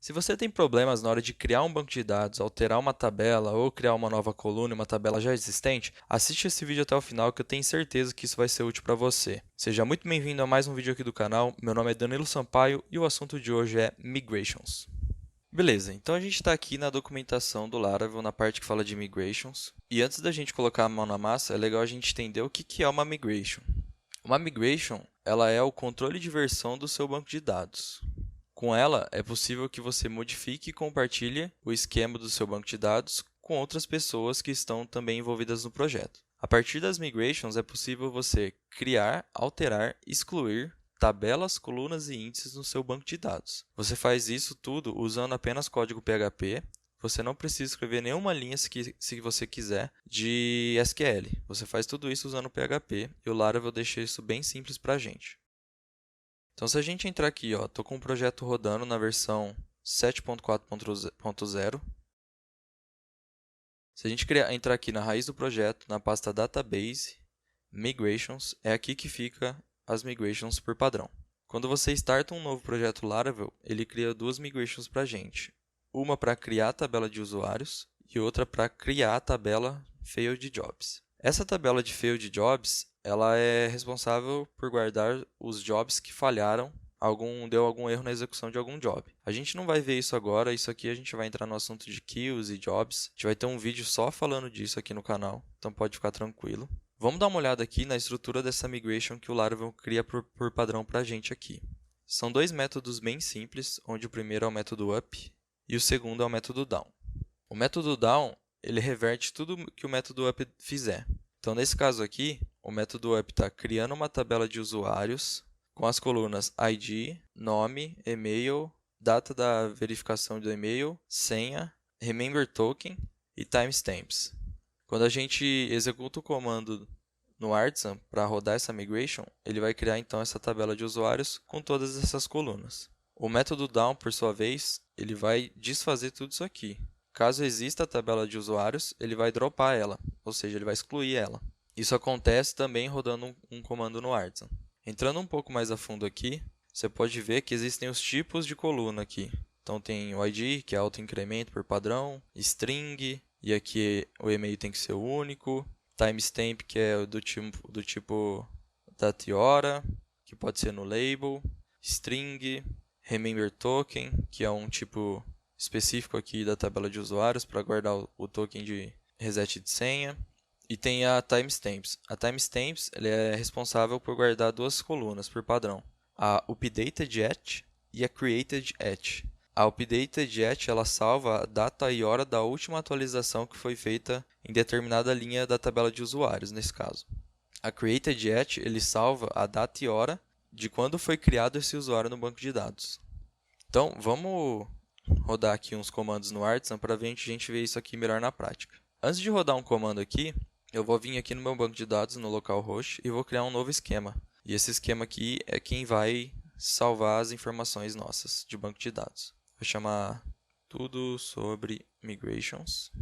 Se você tem problemas na hora de criar um banco de dados, alterar uma tabela ou criar uma nova coluna em uma tabela já existente, assiste esse vídeo até o final que eu tenho certeza que isso vai ser útil para você. Seja muito bem-vindo a mais um vídeo aqui do canal. Meu nome é Danilo Sampaio e o assunto de hoje é Migrations. Beleza, então a gente está aqui na documentação do Laravel, na parte que fala de migrations. E antes da gente colocar a mão na massa, é legal a gente entender o que é uma migration. Uma migration, ela é o controle de versão do seu banco de dados. Com ela, é possível que você modifique e compartilhe o esquema do seu banco de dados com outras pessoas que estão também envolvidas no projeto. A partir das migrations, é possível você criar, alterar, excluir tabelas, colunas e índices no seu banco de dados. Você faz isso tudo usando apenas código PHP. Você não precisa escrever nenhuma linha se você quiser de SQL. Você faz tudo isso usando PHP e o Laravel deixa isso bem simples para a gente. Então, se a gente entrar aqui, estou com um projeto rodando na versão 7.4.0. Se a gente entrar aqui na raiz do projeto, na pasta Database, Migrations, é aqui que fica as migrations por padrão. Quando você starta um novo projeto Laravel, ele cria duas migrations para a gente. Uma para criar a tabela de usuários e outra para criar a tabela Failed Jobs. Essa tabela de Failed Jobs ela é responsável por guardar os jobs que falharam, deu algum erro na execução de algum job. A gente não vai ver isso agora, isso aqui a gente vai entrar no assunto de queues e jobs. A gente vai ter um vídeo só falando disso aqui no canal, então pode ficar tranquilo. Vamos dar uma olhada aqui na estrutura dessa migration que o Laravel cria por padrão para a gente aqui. São dois métodos bem simples, onde o primeiro é o método up e o segundo é o método down. O método down ele reverte tudo que o método up fizer. Então, nesse caso aqui, o método up está criando uma tabela de usuários com as colunas ID, nome, e-mail, data da verificação do e-mail, senha, remember token e timestamps. Quando a gente executa o comando no Artisan para rodar essa migration, ele vai criar então essa tabela de usuários com todas essas colunas. O método down, por sua vez, ele vai desfazer tudo isso aqui. Caso exista a tabela de usuários, ele vai dropar ela, ou seja, ele vai excluir ela. Isso acontece também rodando um comando no Artisan. Entrando um pouco mais a fundo aqui, você pode ver que existem os tipos de coluna aqui. Então tem o ID, que é auto-incremento por padrão, string, e aqui o e-mail tem que ser único, timestamp, que é do tipo data e hora, que pode ser no label, string, remember token, que é um tipo específico aqui da tabela de usuários para guardar o token de reset de senha. E tem a timestamps. A timestamps ele é responsável por guardar duas colunas por padrão. A updated@ e a created@. A updated@ ela salva a data e hora da última atualização que foi feita em determinada linha da tabela de usuários, nesse caso. A created@ ele salva a data e hora de quando foi criado esse usuário no banco de dados. Então, vamos rodar aqui uns comandos no Artisan para a gente ver isso aqui melhor na prática. Antes de rodar um comando aqui, eu vou vir aqui no meu banco de dados, no localhost, e vou criar um novo esquema. E esse esquema aqui é quem vai salvar as informações nossas de banco de dados. Vou chamar tudo sobre migrations.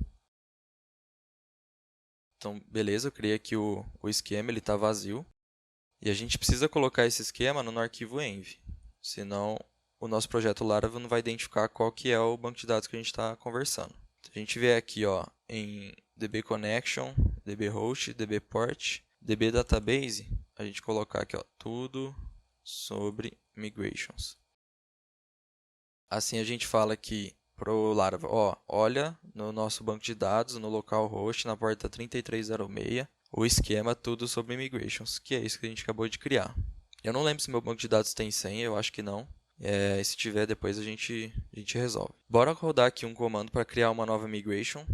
Então, beleza, eu criei aqui o esquema, ele está vazio. E a gente precisa colocar esse esquema no arquivo env, senão o nosso projeto Laravel não vai identificar qual que é o banco de dados que a gente está conversando. Se a gente vier aqui em DB Connection, DB Host, DB Port, DB Database, a gente colocar aqui tudo sobre migrations. Assim a gente fala aqui para o Laravel, olha no nosso banco de dados, no localhost, na porta 3306, o esquema tudo sobre migrations, que é isso que a gente acabou de criar. Eu não lembro se meu banco de dados tem senha, eu acho que não. Se tiver, depois a gente resolve. Bora rodar aqui um comando para criar uma nova migration.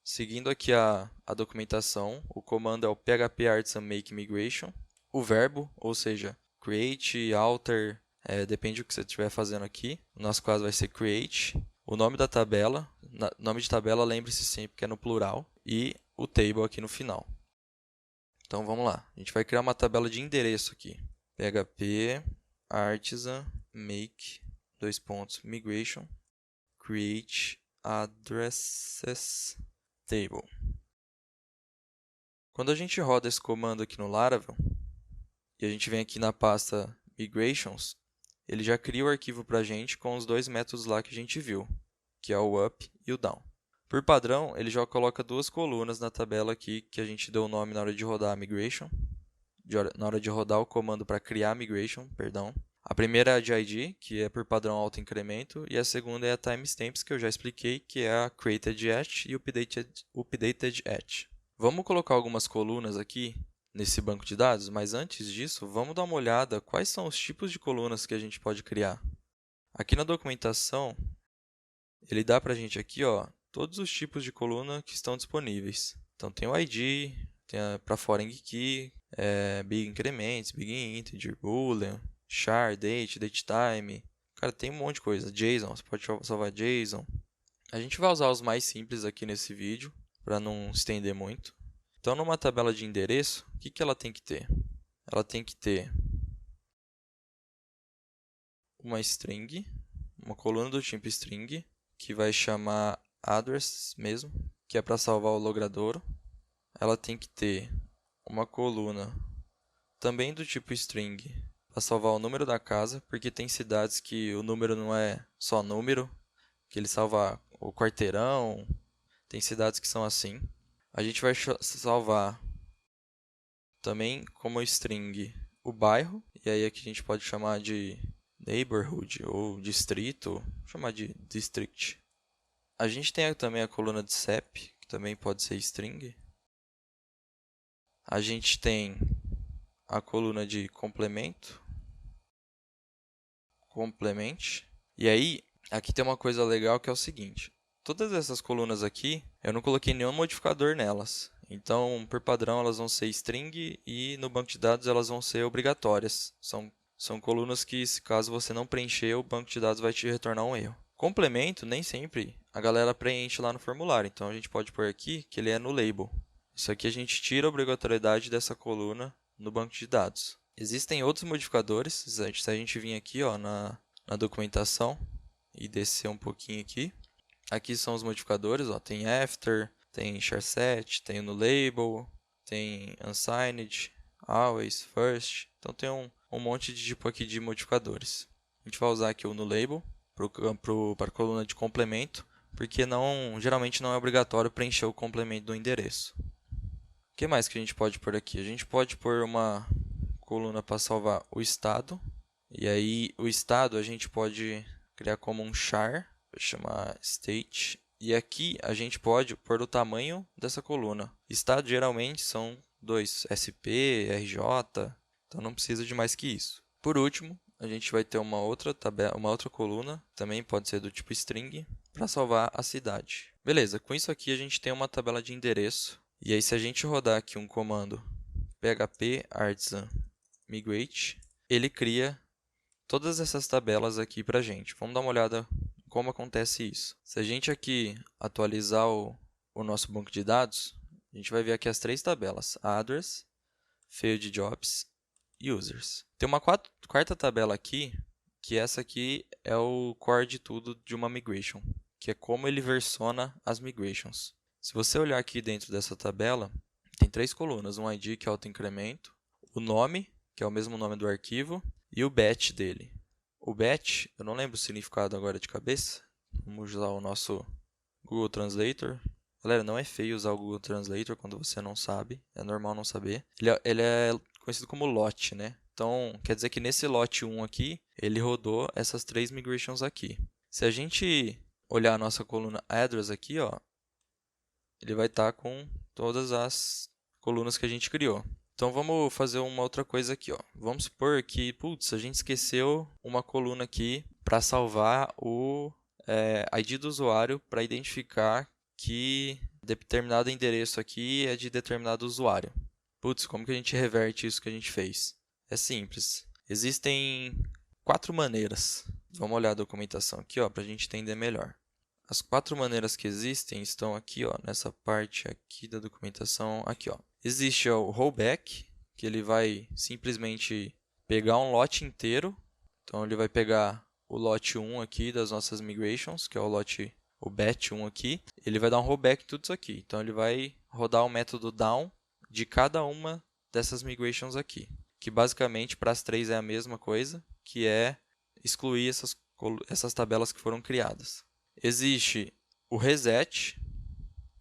Seguindo aqui a documentação, o comando é o php artisan make migration. O verbo, ou seja, create, alter, depende do que você estiver fazendo aqui. No nosso caso vai ser create. O nome da tabela, nome de tabela, lembre-se sempre que é no plural. E o table aqui no final. Então vamos lá, a gente vai criar uma tabela de endereço aqui. php artisan make migration create addresses table. Quando a gente roda esse comando aqui no Laravel e a gente vem aqui na pasta migrations, ele já cria o arquivo para a gente com os dois métodos lá que a gente viu, que é o up e o down. Por padrão, ele já coloca duas colunas na tabela aqui que a gente deu o nome na hora de rodar a migration, na hora de rodar o comando para criar a migration, perdão. A primeira é a de ID, que é por padrão autoincremento, e a segunda é a timestamps, que eu já expliquei, que é a created at e updated at. Vamos colocar algumas colunas aqui nesse banco de dados, mas antes disso, vamos dar uma olhada quais são os tipos de colunas que a gente pode criar. Aqui na documentação, ele dá para a gente aqui, ó, todos os tipos de coluna que estão disponíveis. Então, tem o ID, tem para foreign key, big increments, big integer, boolean, char, date, datetime. Cara, tem um monte de coisa. JSON, você pode salvar JSON. A gente vai usar os mais simples aqui nesse vídeo, para não estender muito. Então, numa tabela de endereço, o que ela tem que ter? Ela tem que ter uma string, uma coluna do tipo string, que vai chamar address mesmo, que é para salvar o logradouro. Ela tem que ter uma coluna também do tipo string, para salvar o número da casa, porque tem cidades que o número não é só número, que ele salva o quarteirão, tem cidades que são assim. A gente vai salvar também como string o bairro, e aí aqui a gente pode chamar de neighborhood ou distrito, chamar de district. A gente tem também a coluna de CEP, que também pode ser string. A gente tem a coluna de complemento, complement. E aí, aqui tem uma coisa legal que é o seguinte. Todas essas colunas aqui, eu não coloquei nenhum modificador nelas. Então, por padrão, elas vão ser string e no banco de dados elas vão ser obrigatórias. São colunas que, se caso você não preencher, o banco de dados vai te retornar um erro. Complemento, nem sempre a galera preenche lá no formulário. Então, a gente pode pôr aqui que ele é no label. Isso aqui a gente tira a obrigatoriedade dessa coluna no banco de dados. Existem outros modificadores. Se a gente vir aqui ó, na documentação e descer um pouquinho aqui. Aqui são os modificadores. Ó, tem after, tem charset, tem no label, tem unsigned, always, first. Então tem um monte de tipo aqui de modificadores. A gente vai usar aqui o no label para a coluna de complemento, porque geralmente não é obrigatório preencher o complemento do endereço. O que mais que a gente pode pôr aqui? A gente pode pôr uma coluna para salvar o estado. E aí o estado a gente pode criar como um char, vou chamar state. E aqui a gente pode pôr o tamanho dessa coluna. Estado geralmente são 2 SP, RJ, então não precisa de mais que isso. Por último, a gente vai ter uma outra coluna, também pode ser do tipo string, para salvar a cidade. Beleza, com isso aqui a gente tem uma tabela de endereço. E aí se a gente rodar aqui um comando php artisan migrate, ele cria todas essas tabelas aqui para a gente. Vamos dar uma olhada em como acontece isso. Se a gente aqui atualizar o nosso banco de dados, a gente vai ver aqui as três tabelas: address, field jobs e users. Tem uma quarta tabela aqui, que essa aqui é o core de tudo de uma migration, que é como ele versiona as migrations. Se você olhar aqui dentro dessa tabela, tem três colunas: um ID, que é autoincremento, o nome, que é o mesmo nome do arquivo, e o batch dele. O batch, eu não lembro o significado agora de cabeça. Vamos usar o nosso Google Translator. Galera, não é feio usar o Google Translator quando você não sabe. É normal não saber. Ele é conhecido como lot, né? Então, quer dizer que nesse lot 1 aqui, ele rodou essas três migrations aqui. Se a gente olhar a nossa coluna address aqui, ó, ele vai estar com todas as colunas que a gente criou. Então, vamos fazer uma outra coisa aqui. Ó. Vamos supor que, a gente esqueceu uma coluna aqui para salvar o ID do usuário para identificar que determinado endereço aqui é de determinado usuário. Como que a gente reverte isso que a gente fez? É simples. Existem 4 maneiras. Vamos olhar a documentação aqui para a gente entender melhor. As 4 maneiras que existem estão aqui, ó, nessa parte aqui da documentação. Aqui, ó. Existe o rollback, que ele vai simplesmente pegar um lote inteiro. Então, ele vai pegar o lote 1 aqui das nossas migrations, que é o batch 1 aqui. Ele vai dar um rollback em tudo isso aqui. Então, ele vai rodar o método down de cada uma dessas migrations aqui. Que basicamente, para as três é a mesma coisa, que é excluir essas tabelas que foram criadas. Existe o reset.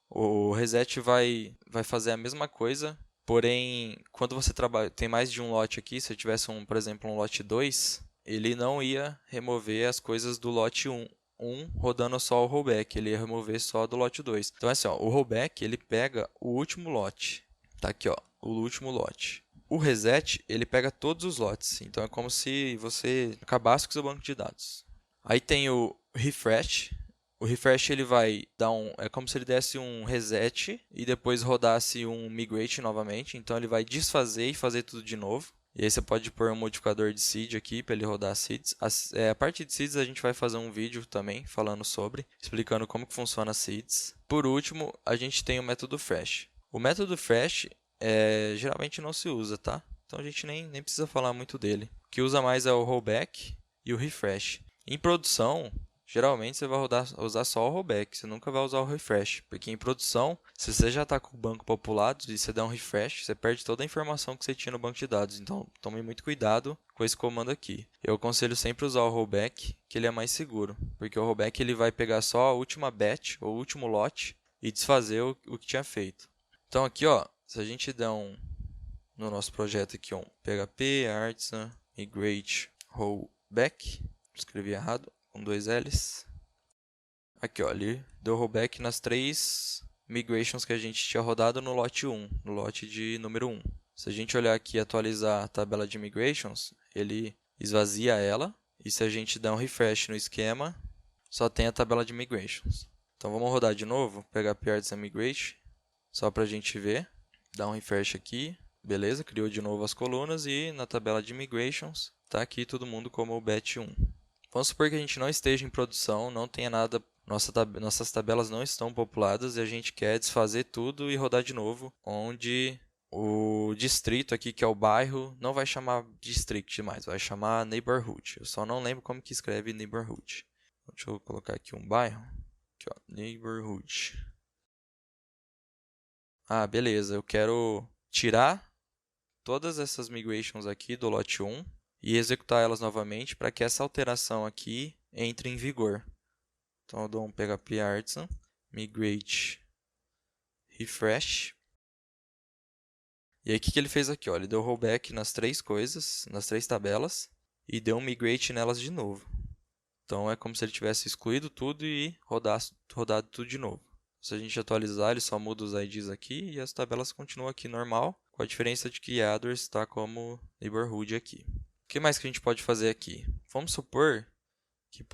O reset vai fazer a mesma coisa, porém, quando você tem mais de um lote aqui, se eu tivesse, por exemplo, um lote 2, ele não ia remover as coisas do lote 1, rodando só o rollback, ele ia remover só do lote 2. Então, assim, ó, o rollback ele pega o último lote. Tá aqui, ó, o último lote. O reset, ele pega todos os lotes. Então, é como se você acabasse com o seu banco de dados. Aí tem o refresh. O refresh ele vai dar é como se ele desse um reset e depois rodasse um migrate novamente. Então, ele vai desfazer e fazer tudo de novo. E aí você pode pôr um modificador de seed aqui para ele rodar seeds. A parte de seeds a gente vai fazer um vídeo também falando sobre, explicando como que funciona seeds. Por último, a gente tem o método fresh. O método fresh geralmente não se usa, tá? Então a gente nem precisa falar muito dele. O que usa mais é o rollback e o refresh. Em produção, geralmente você vai usar só o rollback, você nunca vai usar o refresh, porque em produção, se você já está com o banco populado e você der um refresh, você perde toda a informação que você tinha no banco de dados. Então, tome muito cuidado com esse comando aqui. Eu aconselho sempre usar o rollback, que ele é mais seguro, porque o rollback ele vai pegar só a última batch, ou o último lote, e desfazer o que tinha feito. Então, aqui, ó, se a gente der no nosso projeto aqui, php artisan migrate rollback, escrevi errado, com 2 L's. Aqui, ó, ele deu rollback nas 3 migrations que a gente tinha rodado no lote 1, no lote de número 1. Se a gente olhar aqui e atualizar a tabela de migrations, ele esvazia ela. E se a gente der um refresh no esquema, só tem a tabela de migrations. Então vamos rodar de novo, php artisan migrate, só para a gente ver. Dá um refresh aqui, beleza, criou de novo as colunas e na tabela de migrations está aqui todo mundo como o batch 1. Vamos supor que a gente não esteja em produção, não tenha nada, nossas tabelas não estão populadas e a gente quer desfazer tudo e rodar de novo, onde o distrito aqui, que é o bairro, não vai chamar district mais, vai chamar neighborhood. Eu só não lembro como que escreve neighborhood. Deixa eu colocar aqui um bairro. Aqui, ó, neighborhood. Ah, beleza, eu quero tirar todas essas migrations aqui do lote 1 e executar elas novamente para que essa alteração aqui entre em vigor. Então, eu dou um php artisan migrate refresh. E aí, o que ele fez aqui? Ó? Ele deu rollback nas 3 coisas, nas 3 tabelas, e deu um migrate nelas de novo. Então, é como se ele tivesse excluído tudo e rodado tudo de novo. Se a gente atualizar, ele só muda os IDs aqui e as tabelas continuam aqui normal, com a diferença de que address está como neighborhood aqui. O que mais que a gente pode fazer aqui? Vamos supor que,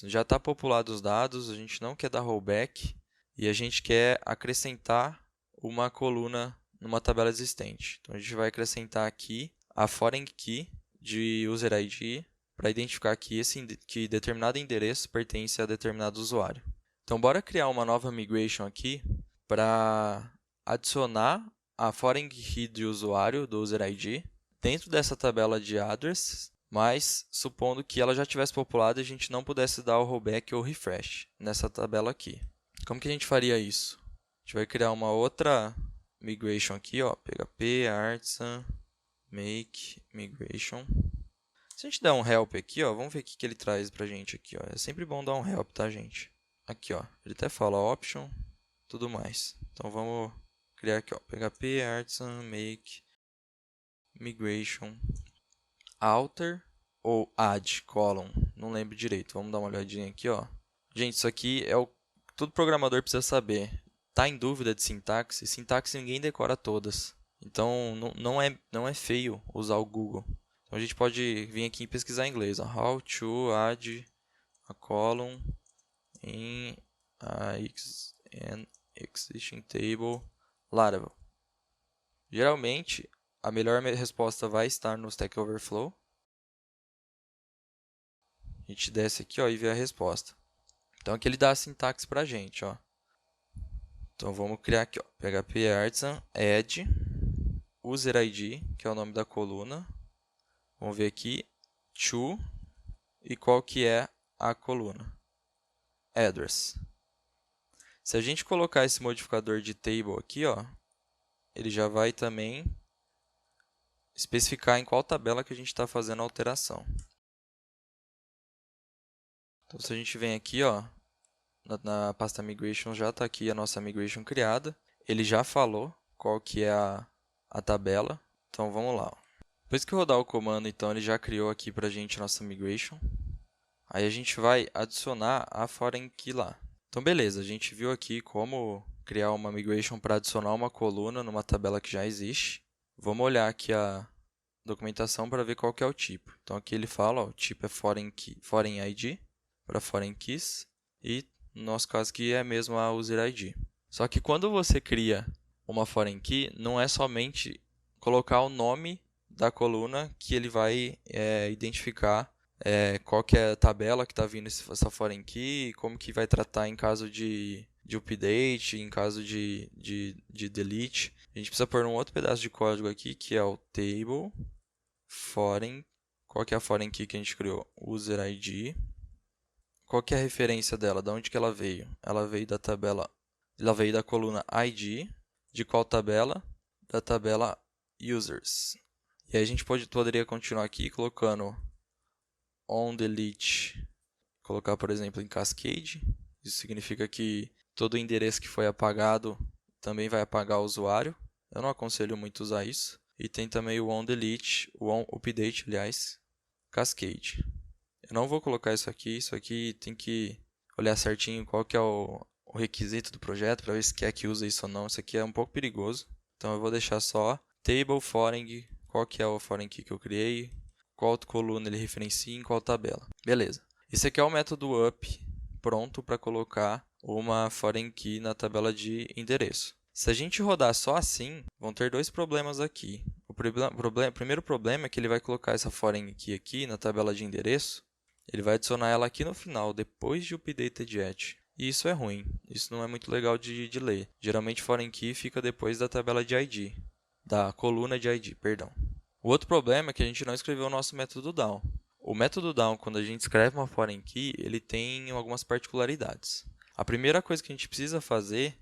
já está populado os dados, a gente não quer dar rollback e a gente quer acrescentar uma coluna numa tabela existente. Então, a gente vai acrescentar aqui a foreign key de user ID para identificar que determinado endereço pertence a determinado usuário. Então, bora criar uma nova migration aqui para adicionar a foreign key de usuário do user ID dentro dessa tabela de address, mas supondo que ela já tivesse populada e a gente não pudesse dar o rollback ou refresh nessa tabela aqui. Como que a gente faria isso? A gente vai criar uma outra migration aqui, ó, php artisan make migration. Se a gente der um help aqui, ó, vamos ver o que ele traz pra gente aqui, ó. É sempre bom dar um help, tá, gente? Aqui, ó, ele até fala option, tudo mais. Então, vamos criar aqui, ó, php artisan make migration alter ou add column. Não lembro direito. Vamos dar uma olhadinha aqui, ó. Gente, isso aqui é o que todo programador precisa saber. Tá em dúvida de sintaxe? Sintaxe ninguém decora todas. Então, não é feio usar o Google. Então, a gente pode vir aqui e pesquisar em inglês. Ó. How to add a column in an existing table Laravel. Geralmente, a melhor resposta vai estar no Stack Overflow. A gente desce aqui, ó, e vê a resposta. Então, aqui ele dá a sintaxe para a gente. Ó. Então, vamos criar aqui, ó, php artisan add user ID, que é o nome da coluna. Vamos ver aqui, to, e qual que é a coluna? Address. Se a gente colocar esse modificador de table aqui, ó, ele já vai também especificar em qual tabela que a gente está fazendo a alteração. Então, se a gente vem aqui, ó, na pasta migration, já está aqui a nossa migration criada. Ele já falou qual que é a tabela. Então, vamos lá. Depois que eu rodar o comando, então, ele já criou aqui para a gente a nossa migration. Aí a gente vai adicionar a foreign key lá. Então, beleza, a gente viu aqui como criar uma migration para adicionar uma coluna numa tabela que já existe. Vamos olhar aqui a documentação para ver qual que é o tipo. Então, aqui ele fala, ó, o tipo é foreign ID para foreign keys e no nosso caso aqui é mesmo a user ID. Só que quando você cria uma foreign key, não é somente colocar o nome da coluna que ele vai identificar qual que é a tabela que está vindo essa foreign key, como que vai tratar em caso de update, em caso de delete. A gente precisa pôr um outro pedaço de código aqui, que é o table foreign. Qual que é a foreign key que a gente criou? User ID. Qual que é a referência dela? De onde que ela veio? Ela veio da coluna ID. De qual tabela? Da tabela users. E aí a gente poderia continuar aqui colocando onDelete, colocar, por exemplo, em cascade. Isso significa que todo endereço que foi apagado também vai apagar o usuário. Eu não aconselho muito usar isso. E tem também o onDelete, o onUpdate, aliás, cascade. Eu não vou colocar isso aqui tem que olhar certinho qual que é o requisito do projeto para ver se quer que use isso ou não. Isso aqui é um pouco perigoso. Então eu vou deixar só table foreign, qual que é o foreign key que eu criei, qual coluna ele referencia em qual tabela. Beleza. Esse aqui é o método up pronto para colocar uma foreign key na tabela de endereço. Se a gente rodar só assim, vão ter dois problemas aqui. O primeiro problema é que ele vai colocar essa foreign key aqui na tabela de endereço. Ele vai adicionar ela aqui no final, depois de updated@. E isso é ruim. Isso não é muito legal de ler. Geralmente, foreign key fica depois da tabela de ID. Da coluna de ID, perdão. O outro problema é que a gente não escreveu o nosso método down. O método down, quando a gente escreve uma foreign key, ele tem algumas particularidades. A primeira coisa que a gente precisa fazer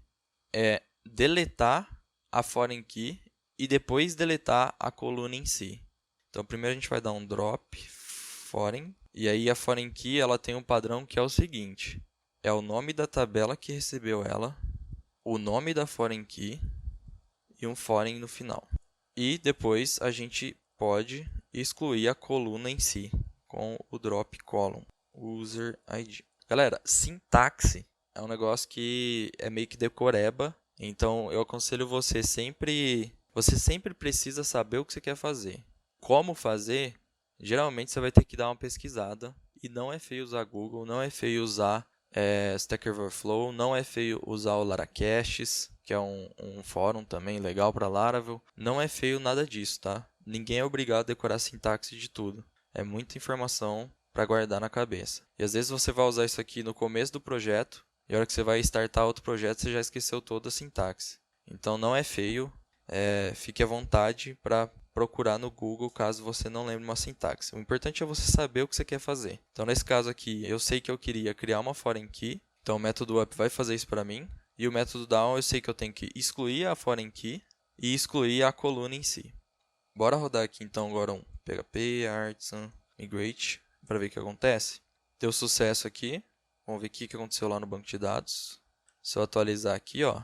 é deletar a foreign key e depois deletar a coluna em si. Então, primeiro a gente vai dar um drop foreign, e aí a foreign key ela tem um padrão que é o seguinte: é o nome da tabela que recebeu ela, o nome da foreign key e um foreign no final. E depois a gente pode excluir a coluna em si com o drop column user ID. Galera, sintaxe é um negócio que é meio que decoreba, então eu aconselho você sempre precisa saber o que você quer fazer. Como fazer? Geralmente você vai ter que dar uma pesquisada e não é feio usar Google, não é feio usar Stack Overflow, não é feio usar o Laracaches, que é um fórum também legal para Laravel. Não é feio nada disso, tá? Ninguém é obrigado a decorar a sintaxe de tudo. É muita informação para guardar na cabeça. E às vezes você vai usar isso aqui no começo do projeto, e a hora que você vai startar outro projeto, você já esqueceu toda a sintaxe. Então não é feio, fique à vontade para procurar no Google caso você não lembre uma sintaxe. O importante é você saber o que você quer fazer. Então, nesse caso aqui, eu sei que eu queria criar uma foreign key. Então, o método up vai fazer isso para mim. E o método down, eu sei que eu tenho que excluir a foreign key e excluir a coluna em si. Bora rodar aqui, então, agora um php artisan migrate para ver o que acontece. Deu sucesso aqui. Vamos ver o que aconteceu lá no banco de dados. Se eu atualizar aqui, ó.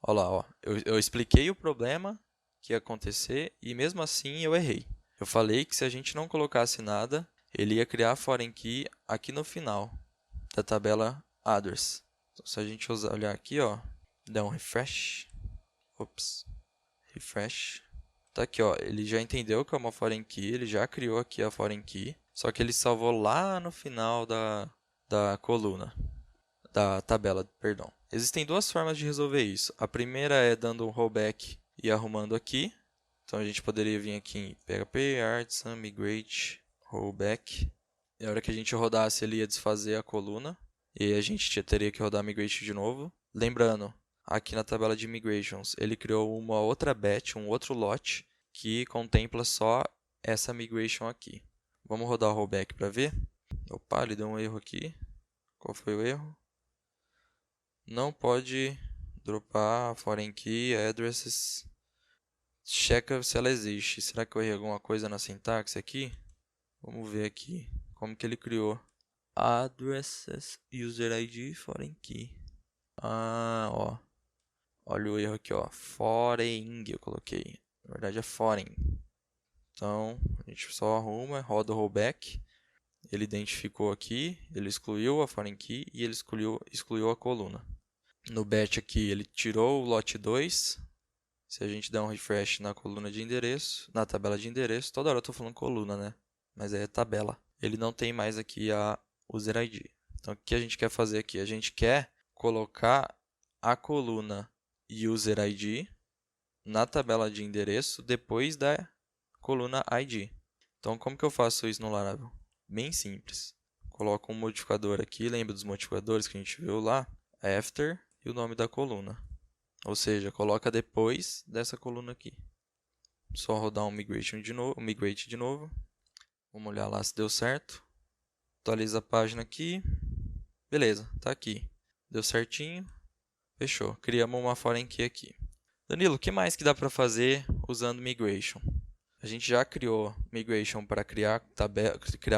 Olha lá, ó. Eu expliquei o problema que ia acontecer e mesmo assim eu errei. Eu falei que se a gente não colocasse nada, ele ia criar a foreign key aqui no final da tabela others. Então, se a gente olhar aqui, ó, dá um refresh. Ops, refresh. Tá aqui, ó, ele já entendeu que é uma foreign key, ele já criou aqui a foreign key, só que ele salvou lá no final da coluna, da tabela, perdão. Existem duas formas de resolver isso. A primeira é dando um rollback e arrumando aqui. Então, a gente poderia vir aqui em php artisan migrate rollback. E a hora que a gente rodasse, ele ia desfazer a coluna. E a gente teria que rodar migrate de novo. Lembrando, aqui na tabela de migrations, ele criou uma outra batch, um outro lote, que contempla só essa migration aqui. Vamos rodar o rollback para ver. Opa, ele deu um erro aqui. Qual foi o erro? Não pode dropar foreign key addresses. Checa se ela existe. Será que eu errei alguma coisa na sintaxe aqui? Vamos ver aqui como que ele criou addresses, user ID, foreign key. Ó. Olha o erro aqui, ó. Foreign, eu coloquei. Na verdade é foreign. Então, a gente só arruma, roda o rollback. Ele identificou aqui, ele excluiu a foreign key e ele excluiu a coluna. No batch aqui, ele tirou o lote 2. Se a gente der um refresh na coluna de endereço, na tabela de endereço, toda hora eu estou falando coluna, né? Mas é tabela. Ele não tem mais aqui a user ID. Então, o que a gente quer fazer aqui? A gente quer colocar a coluna user ID na tabela de endereço depois da coluna ID. Então, como que eu faço isso no Laravel? Bem simples. Coloco um modificador aqui, lembra dos modificadores que a gente viu lá? After e o nome da coluna. Ou seja, coloca depois dessa coluna aqui. Só rodar um migrate de novo. Vamos olhar lá se deu certo. Atualiza a página aqui. Beleza, está aqui. Deu certinho. Fechou. Criamos uma foreign key aqui. Danilo, o que mais que dá para fazer usando migration? A gente já criou migration para criar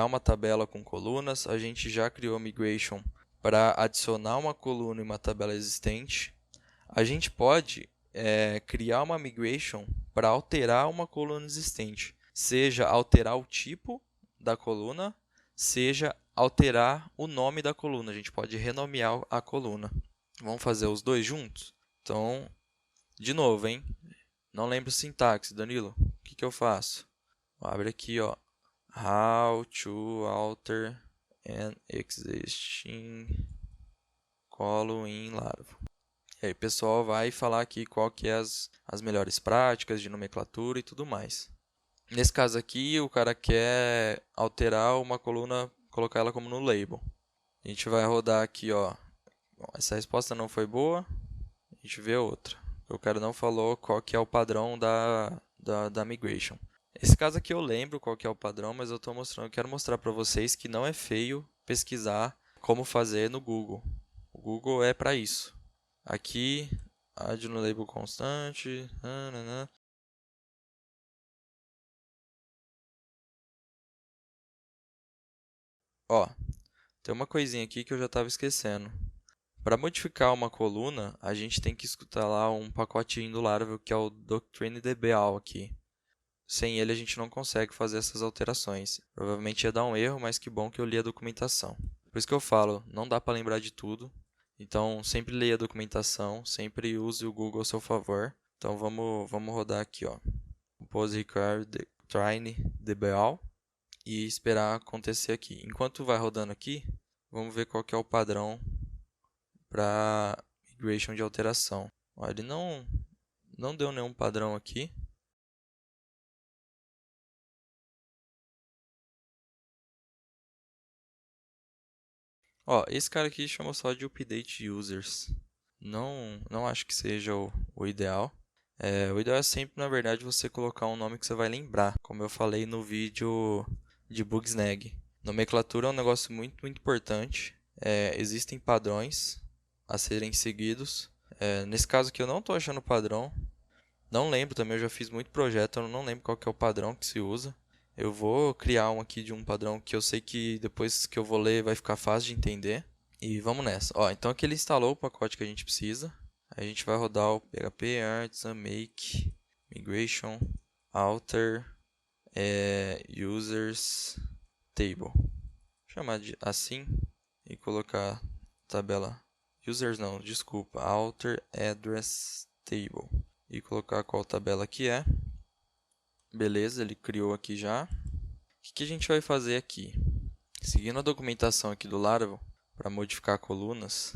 uma tabela com colunas. A gente já criou migration para adicionar uma coluna em uma tabela existente. A gente pode criar uma migration para alterar uma coluna existente. Seja alterar o tipo da coluna, seja alterar o nome da coluna. A gente pode renomear a coluna. Vamos fazer os dois juntos? Então, de novo, hein? Não lembro o sintaxe, Danilo. O que eu faço? Abre aqui, ó. How to alter an existing column in Laravel. E aí o pessoal vai falar aqui qual que é as melhores práticas de nomenclatura e tudo mais. Nesse caso aqui, o cara quer alterar uma coluna, colocar ela como no label. A gente vai rodar aqui, ó. Bom, essa resposta não foi boa. A gente vê outra. O cara não falou qual que é o padrão da migration. Esse caso aqui eu lembro qual que é o padrão, mas eu quero mostrar para vocês que não é feio pesquisar como fazer no Google. O Google é para isso. Aqui, add no label constante. Ó, tem uma coisinha aqui que eu já estava esquecendo. Para modificar uma coluna, a gente tem que escutar lá um pacotinho do Laravel que é o DoctrineDBAL aqui. Sem ele a gente não consegue fazer essas alterações. Provavelmente ia dar um erro, mas que bom que eu li a documentação. Por isso que eu falo, não dá para lembrar de tudo. Então, sempre leia a documentação, sempre use o Google a seu favor. Então, vamos rodar aqui, ó. Compose require train dbal e esperar acontecer aqui. Enquanto vai rodando aqui, vamos ver qual que é o padrão para migration de alteração. Ó, ele não deu nenhum padrão aqui. Ó, esse cara aqui chama só de update users. Não acho que seja o ideal. O ideal é sempre, na verdade, você colocar um nome que você vai lembrar, como eu falei no vídeo de Bugsnag. Nomenclatura é um negócio muito, muito importante. Existem padrões a serem seguidos. Nesse caso aqui eu não estou achando padrão. Não lembro também, eu já fiz muito projeto, eu não lembro qual que é o padrão que se usa. Eu vou criar um aqui de um padrão que eu sei que depois que eu vou ler vai ficar fácil de entender. E vamos nessa. Ó, então aqui ele instalou o pacote que a gente precisa. Aí a gente vai rodar o php artisan make migration alter users table. Vou chamar de assim e colocar tabela users não, desculpa, alter address table e colocar qual tabela que é. Beleza, ele criou aqui já. O que a gente vai fazer aqui? Seguindo a documentação aqui do Laravel, para modificar colunas,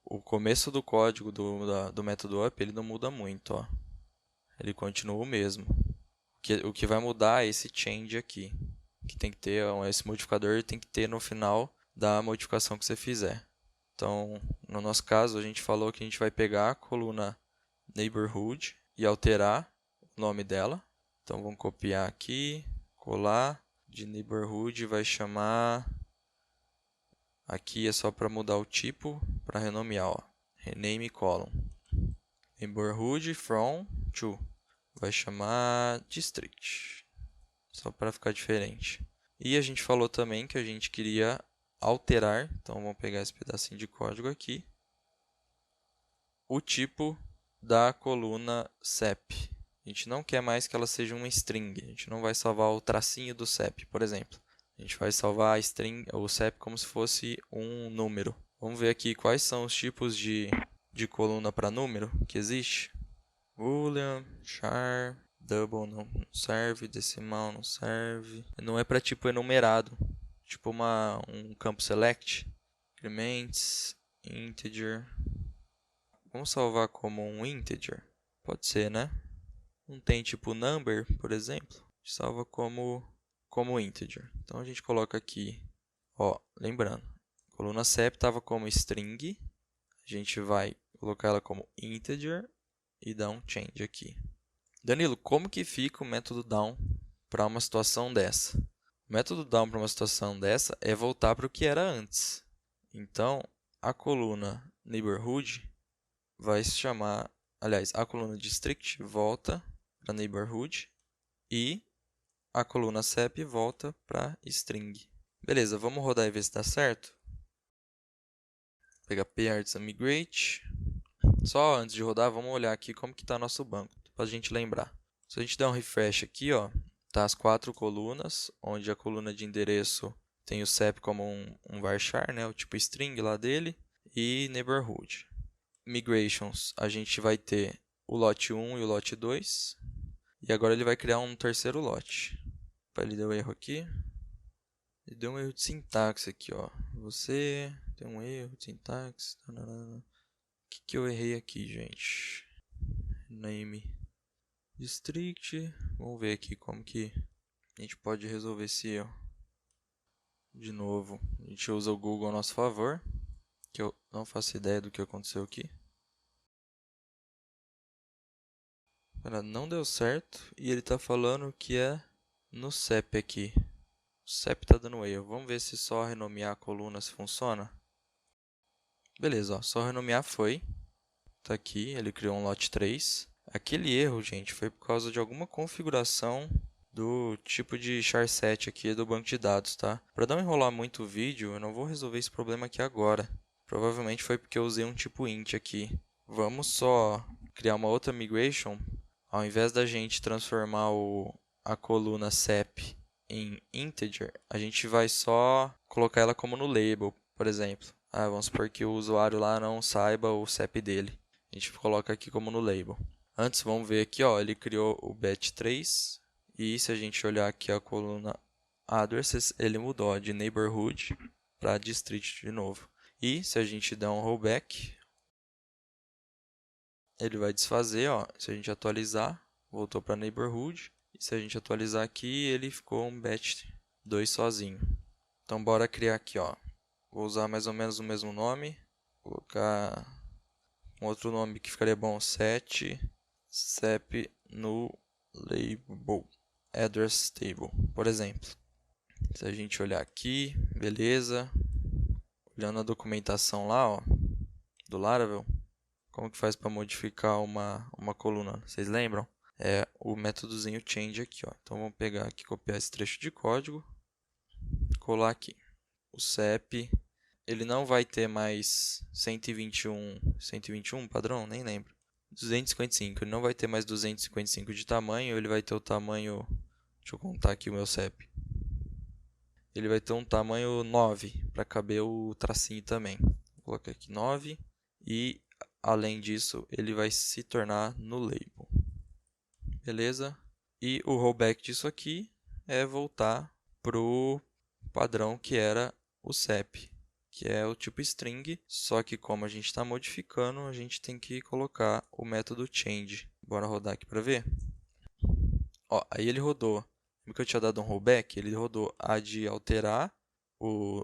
o começo do código do método up ele não muda muito. Ó. Ele continua o mesmo. O que vai mudar é esse change aqui. Que tem que ter, esse modificador tem que ter no final da modificação que você fizer. Então, no nosso caso, a gente falou que a gente vai pegar a coluna neighborhood e alterar o nome dela. Então, vamos copiar aqui, colar. De neighborhood vai chamar... Aqui é só para mudar o tipo, para renomear. Ó. Rename column. Neighborhood from to. Vai chamar district. Só para ficar diferente. E a gente falou também que a gente queria alterar, então vamos pegar esse pedacinho de código aqui, o tipo da coluna CEP. A gente não quer mais que ela seja uma string, a gente não vai salvar o tracinho do CEP, por exemplo. A gente vai salvar a string, o CEP como se fosse um número. Vamos ver aqui quais são os tipos de coluna para número que existe. Boolean, char, double não serve, decimal não serve. Não é para tipo enumerado, tipo um campo select. Increments, integer. Vamos salvar como um integer? Pode ser, né? Não tem tipo number, por exemplo. A gente salva como integer. Então a gente coloca aqui, ó, lembrando, a coluna CEP estava como string. A gente vai colocar ela como integer e dar um change aqui. Danilo, como que fica o método down para uma situação dessa? O método down para uma situação dessa é voltar para o que era antes. Então, a coluna neighborhood vai se chamar, aliás, a coluna district volta para neighborhood e a coluna CEP volta para string. Beleza, vamos rodar e ver se dá certo. PHP Artisan Migrate. Só antes de rodar, vamos olhar aqui como que está nosso banco, para a gente lembrar. Se a gente der um refresh aqui, ó, tá as 4 colunas, onde a coluna de endereço tem o CEP como um varchar, né, o tipo string lá dele, e neighborhood. Migrations, a gente vai ter o lote 1 e o lote 2, e agora ele vai criar um terceiro lote. Ele deu erro aqui. Ele deu um erro de sintaxe aqui, ó. Você tem um erro de sintaxe. O que eu errei aqui, gente? Name district. Vamos ver aqui como que a gente pode resolver esse erro. De novo, a gente usa o Google a nosso favor, que eu não faço ideia do que aconteceu aqui. Não deu certo e ele está falando que é no CEP aqui. O CEP está dando erro. Vamos ver se só renomear a coluna se funciona. Beleza, ó, só renomear foi. Está aqui, ele criou um lote 3. Aquele erro, gente, foi por causa de alguma configuração do tipo de charset aqui do banco de dados, tá? Para não enrolar muito o vídeo, eu não vou resolver esse problema aqui agora. Provavelmente foi porque eu usei um tipo int aqui. Vamos só criar uma outra migration. Ao invés da gente transformar a coluna CEP em integer, a gente vai só colocar ela como no label, por exemplo. Vamos supor que o usuário lá não saiba o CEP dele. A gente coloca aqui como no label. Antes, vamos ver aqui, ó, ele criou o batch3. E se a gente olhar aqui a coluna addresses, ele mudou de neighborhood para district de novo. E se a gente der um rollback, ele vai desfazer, ó. Se a gente atualizar, voltou para neighborhood. E se a gente atualizar aqui, ele ficou um batch2 sozinho. Então, bora criar aqui, ó. Vou usar mais ou menos o mesmo nome. Vou colocar um outro nome que ficaria bom, set CEP no label address table, por exemplo. Se a gente olhar aqui, beleza. Olhando a documentação lá, ó, do Laravel, como que faz para modificar uma coluna? Vocês lembram? É o métodozinho change aqui, ó. Então vamos pegar aqui, copiar esse trecho de código, colar aqui. O CEP, ele não vai ter mais 121 padrão, nem lembro. 255, ele não vai ter mais 255 de tamanho, ele vai ter o tamanho, deixa eu contar aqui o meu CEP. Ele vai ter um tamanho 9, para caber o tracinho também. Vou colocar aqui 9 e, além disso, ele vai se tornar no label. Beleza? E o rollback disso aqui é voltar para o padrão que era o CEP, que é o tipo string, só que como a gente está modificando, a gente tem que colocar o método change. Bora rodar aqui para ver. Ó, aí ele rodou. Como que eu tinha dado um rollback, ele rodou a de alterar,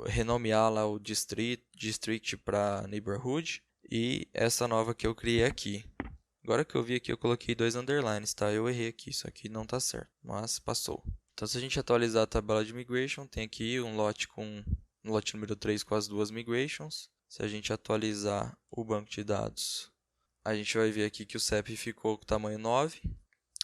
renomear lá o district para neighborhood e essa nova que eu criei aqui. Agora que eu vi aqui, eu coloquei 2 underlines, tá? Eu errei aqui, isso aqui não está certo, mas passou. Então, se a gente atualizar a tabela de migration, tem aqui um lote número 3 com as 2 migrations. Se a gente atualizar o banco de dados, a gente vai ver aqui que o CEP ficou com o tamanho 9.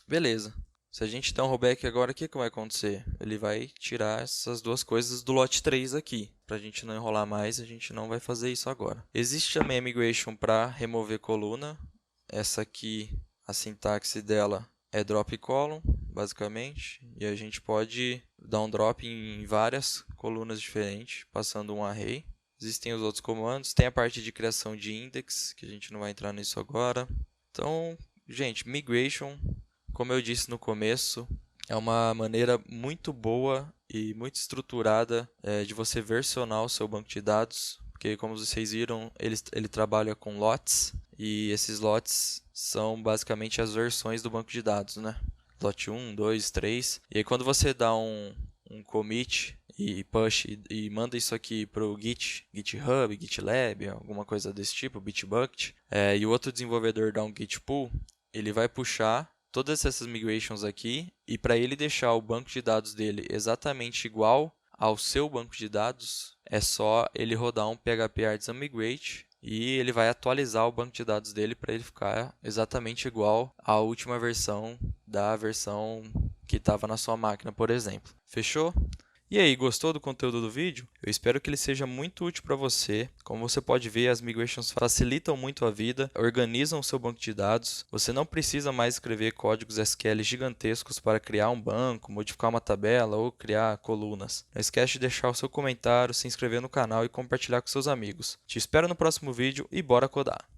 Beleza. Se a gente der um rollback agora, o que vai acontecer? Ele vai tirar essas duas coisas do lote 3 aqui, para a gente não enrolar mais, a gente não vai fazer isso agora. Existe também a migration para remover coluna. Essa aqui, a sintaxe dela é drop column, basicamente, e a gente pode dar um drop em várias colunas diferentes, passando um array. Existem os outros comandos, tem a parte de criação de index, que a gente não vai entrar nisso agora. Então, gente, migration, como eu disse no começo, é uma maneira muito boa e muito estruturada de você versionar o seu banco de dados, porque como vocês viram, ele trabalha com lots, e esses lots são basicamente as versões do banco de dados, né? Lot 1, 2, 3. E aí quando você dá um commit e push e manda isso aqui para o GitHub, GitLab, alguma coisa desse tipo, Bitbucket, e o outro desenvolvedor dá um git pull, ele vai puxar todas essas migrations aqui, e para ele deixar o banco de dados dele exatamente igual ao seu banco de dados, é só ele rodar um PHP Artisan Migrate e ele vai atualizar o banco de dados dele para ele ficar exatamente igual à última versão da versão que estava na sua máquina, por exemplo. Fechou? E aí, gostou do conteúdo do vídeo? Eu espero que ele seja muito útil para você. Como você pode ver, as migrations facilitam muito a vida, organizam o seu banco de dados. Você não precisa mais escrever códigos SQL gigantescos para criar um banco, modificar uma tabela ou criar colunas. Não esquece de deixar o seu comentário, se inscrever no canal e compartilhar com seus amigos. Te espero no próximo vídeo e bora codar!